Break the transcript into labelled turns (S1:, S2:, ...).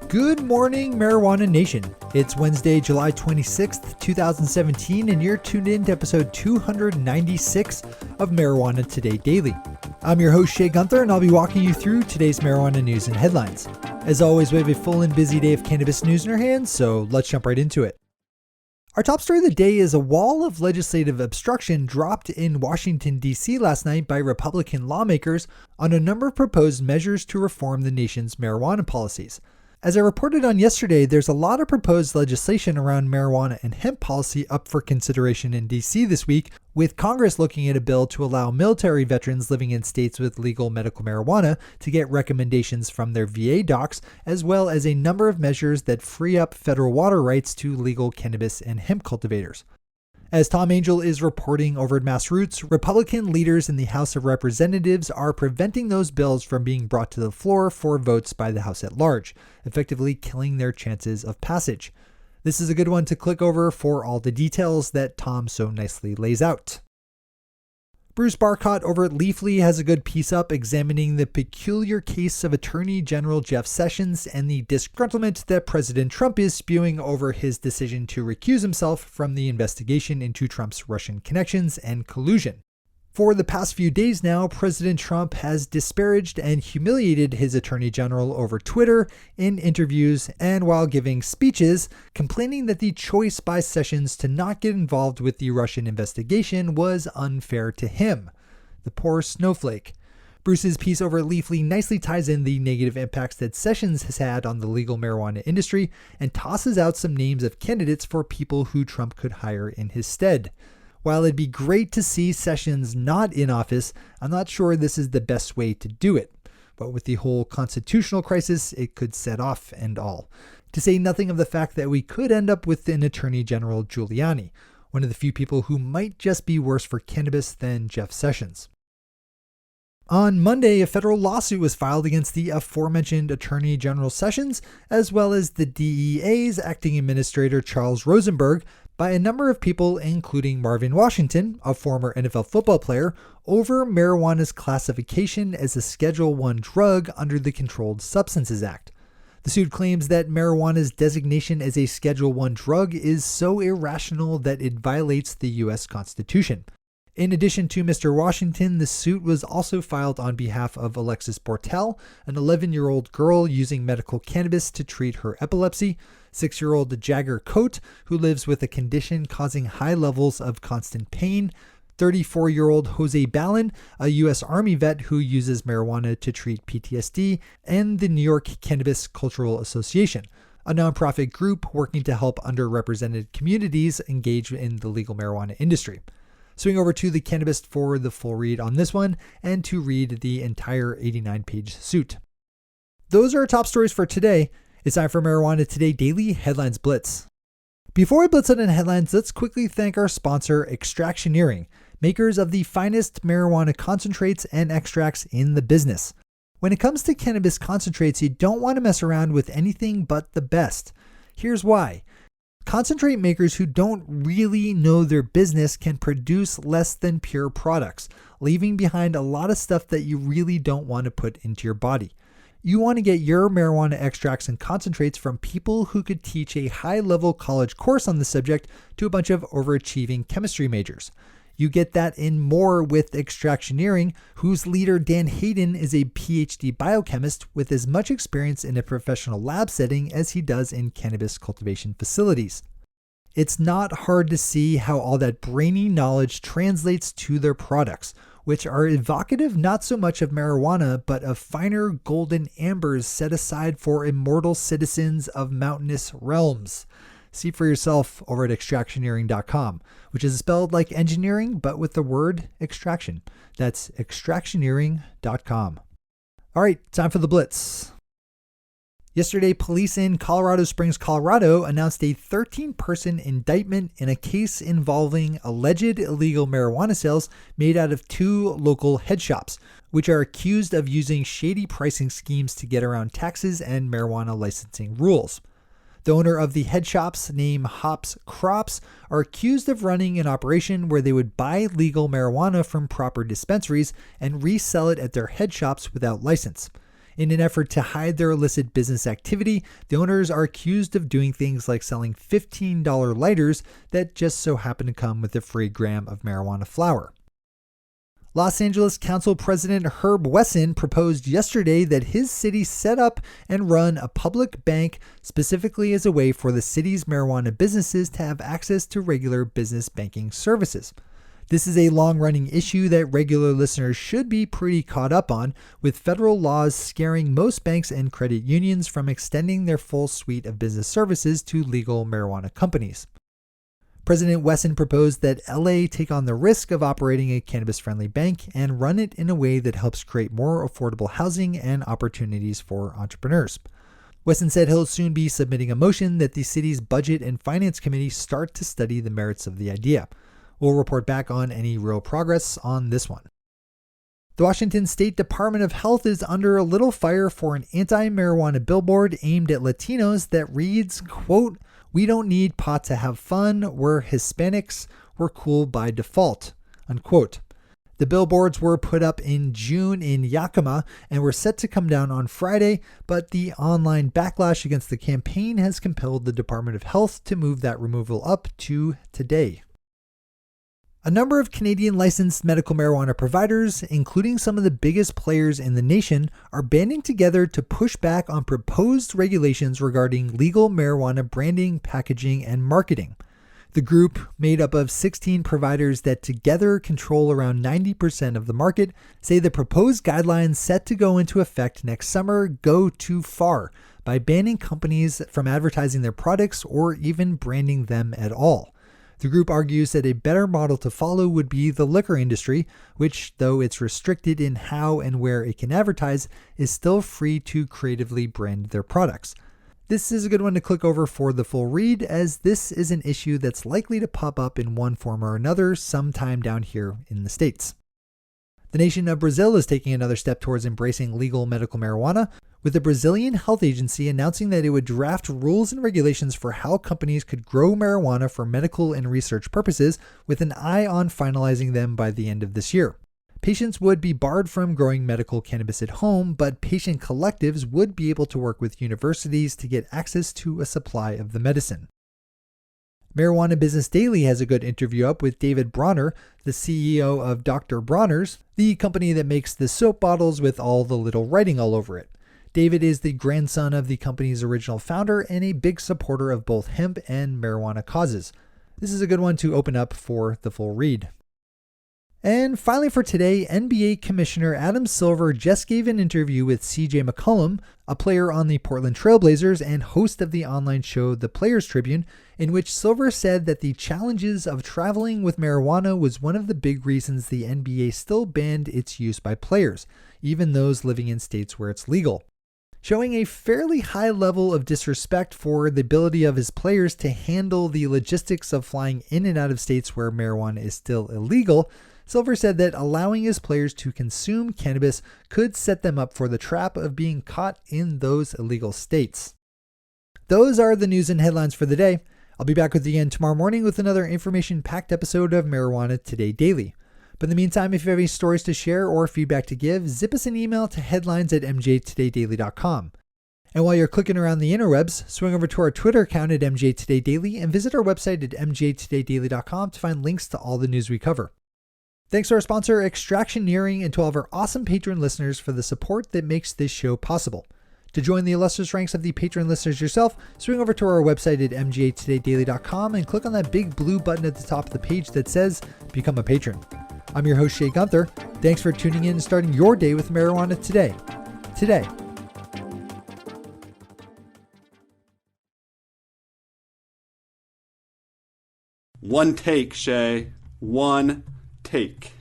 S1: Good morning, Marijuana Nation. It's Wednesday, July 26th, 2017, and you're tuned in to episode 296 of Marijuana Today Daily. I'm your host, Shay Gunther, and I'll be walking you through today's marijuana news and headlines. As always, we have a full and busy day of cannabis news in our hands, so let's jump right into it. Our top story of the day is a wall of legislative obstruction dropped in Washington, D.C. last night by Republican lawmakers on a number of proposed measures to reform the nation's marijuana policies. As I reported on yesterday, there's a lot of proposed legislation around marijuana and hemp policy up for consideration in D.C. this week, with Congress looking at a bill to allow military veterans living in states with legal medical marijuana to get recommendations from their VA docs, as well as a number of measures that free up federal water rights to legal cannabis and hemp cultivators. As Tom Angel is reporting over at MassRoots, Republican leaders in the House of Representatives are preventing those bills from being brought to the floor for votes by the House at large, effectively killing their chances of passage. This is a good one to click over for all the details that Tom so nicely lays out. Bruce Barcott over at Leafly has a good piece up examining the peculiar case of Attorney General Jeff Sessions and the disgruntlement that President Trump is spewing over his decision to recuse himself from the investigation into Trump's Russian connections and collusion. For the past few days now, President Trump has disparaged and humiliated his Attorney General over Twitter, in interviews, and while giving speeches, complaining that the choice by Sessions to not get involved with the Russian investigation was unfair to him. The poor snowflake. Bruce's piece over at Leafly nicely ties in the negative impacts that Sessions has had on the legal marijuana industry and tosses out some names of candidates for people who Trump could hire in his stead. While it'd be great to see Sessions not in office, I'm not sure this is the best way to do it. But with the whole constitutional crisis, it could set off and all. To say nothing of the fact that we could end up with an Attorney General Giuliani, one of the few people who might just be worse for cannabis than Jeff Sessions. On Monday, a federal lawsuit was filed against the aforementioned Attorney General Sessions, as well as the DEA's acting administrator Charles Rosenberg, by a number of people, including Marvin Washington, a former NFL football player, over marijuana's classification as a Schedule I drug under the Controlled Substances Act. The suit claims that marijuana's designation as a Schedule I drug is so irrational that it violates the U.S. Constitution. In addition to Mr. Washington, the suit was also filed on behalf of Alexis Bortel, an 11-year-old girl using medical cannabis to treat her epilepsy, 6-year-old Jagger Coate, who lives with a condition causing high levels of constant pain, 34-year-old Jose Ballin, a U.S. Army vet who uses marijuana to treat PTSD, and the New York Cannabis Cultural Association, a nonprofit group working to help underrepresented communities engage in the legal marijuana industry. Swing over to the Cannabist for the full read on this one and to read the entire 89-page suit. Those are our top stories for today. It's time for Marijuana Today Daily Headlines Blitz. Before we blitz out in headlines, let's quickly thank our sponsor, Extractioneering, makers of the finest marijuana concentrates and extracts in the business. When it comes to cannabis concentrates, you don't want to mess around with anything but the best. Here's why. Concentrate makers who don't really know their business can produce less than pure products, leaving behind a lot of stuff that you really don't want to put into your body. You want to get your marijuana extracts and concentrates from people who could teach a high-level college course on the subject to a bunch of overachieving chemistry majors. You get that and more with Extractioneering, whose leader Dan Hayden is a PhD biochemist with as much experience in a professional lab setting as he does in cannabis cultivation facilities. It's not hard to see how all that brainy knowledge translates to their products, which are evocative not so much of marijuana, but of finer golden ambers set aside for immortal citizens of mountainous realms. See for yourself over at extractioneering.com, which is spelled like engineering, but with the word extraction. That's extractioneering.com. All right, time for the Blitz. Yesterday, police in Colorado Springs, Colorado announced a 13-person indictment in a case involving alleged illegal marijuana sales made out of 2 local head shops, which are accused of using shady pricing schemes to get around taxes and marijuana licensing rules. The owner of the head shops, named Hops Crops, are accused of running an operation where they would buy legal marijuana from proper dispensaries and resell it at their head shops without license. In an effort to hide their illicit business activity, the owners are accused of doing things like selling $15 lighters that just so happen to come with a free gram of marijuana flower. Los Angeles Council President Herb Wesson proposed yesterday that his city set up and run a public bank specifically as a way for the city's marijuana businesses to have access to regular business banking services. This is a long-running issue that regular listeners should be pretty caught up on, with federal laws scaring most banks and credit unions from extending their full suite of business services to legal marijuana companies. President Wesson proposed that LA take on the risk of operating a cannabis-friendly bank and run it in a way that helps create more affordable housing and opportunities for entrepreneurs. Wesson said he'll soon be submitting a motion that the city's Budget and Finance Committee start to study the merits of the idea. We'll report back on any real progress on this one. The Washington State Department of Health is under a little fire for an anti-marijuana billboard aimed at Latinos that reads, quote, "We don't need pot to have fun. We're Hispanics. We're cool by default," unquote. The billboards were put up in June in Yakima and were set to come down on Friday, but the online backlash against the campaign has compelled the Department of Health to move that removal up to today. A number of Canadian licensed medical marijuana providers, including some of the biggest players in the nation, are banding together to push back on proposed regulations regarding legal marijuana branding, packaging, and marketing. The group, made up of 16 providers that together control around 90% of the market, say the proposed guidelines set to go into effect next summer go too far by banning companies from advertising their products or even branding them at all. The group argues that a better model to follow would be the liquor industry, which, though it's restricted in how and where it can advertise, is still free to creatively brand their products. This is a good one to click over for the full read, as this is an issue that's likely to pop up in one form or another sometime down here in the States. The nation of Brazil is taking another step towards embracing legal medical marijuana, with the Brazilian health agency announcing that it would draft rules and regulations for how companies could grow marijuana for medical and research purposes, with an eye on finalizing them by the end of this year. Patients would be barred from growing medical cannabis at home, but patient collectives would be able to work with universities to get access to a supply of the medicine. Marijuana Business Daily has a good interview up with David Bronner, the CEO of Dr. Bronner's, the company that makes the soap bottles with all the little writing all over it. David is the grandson of the company's original founder and a big supporter of both hemp and marijuana causes. This is a good one to open up for the full read. And finally for today, NBA Commissioner Adam Silver just gave an interview with CJ McCollum, a player on the Portland Trail Blazers and host of the online show The Players Tribune, in which Silver said that the challenges of traveling with marijuana was one of the big reasons the NBA still banned its use by players, even those living in states where it's legal. Showing a fairly high level of disrespect for the ability of his players to handle the logistics of flying in and out of states where marijuana is still illegal, Silver said that allowing his players to consume cannabis could set them up for the trap of being caught in those illegal states. Those are the news and headlines for the day. I'll be back with you again tomorrow morning with another information-packed episode of Marijuana Today Daily. But in the meantime, if you have any stories to share or feedback to give, zip us an email to headlines@mjtodaydaily.com. And while you're clicking around the interwebs, swing over to our Twitter account at mjtodaydaily and visit our website at mjtodaydaily.com to find links to all the news we cover. Thanks to our sponsor, Extractioneering, and to all of our awesome patron listeners for the support that makes this show possible. To join the illustrious ranks of the patron listeners yourself, swing over to our website at mjtodaydaily.com and click on that big blue button at the top of the page that says Become a Patron. I'm your host, Shay Gunther. Thanks for tuning in and starting your day with marijuana today.
S2: One take, Shay. One take.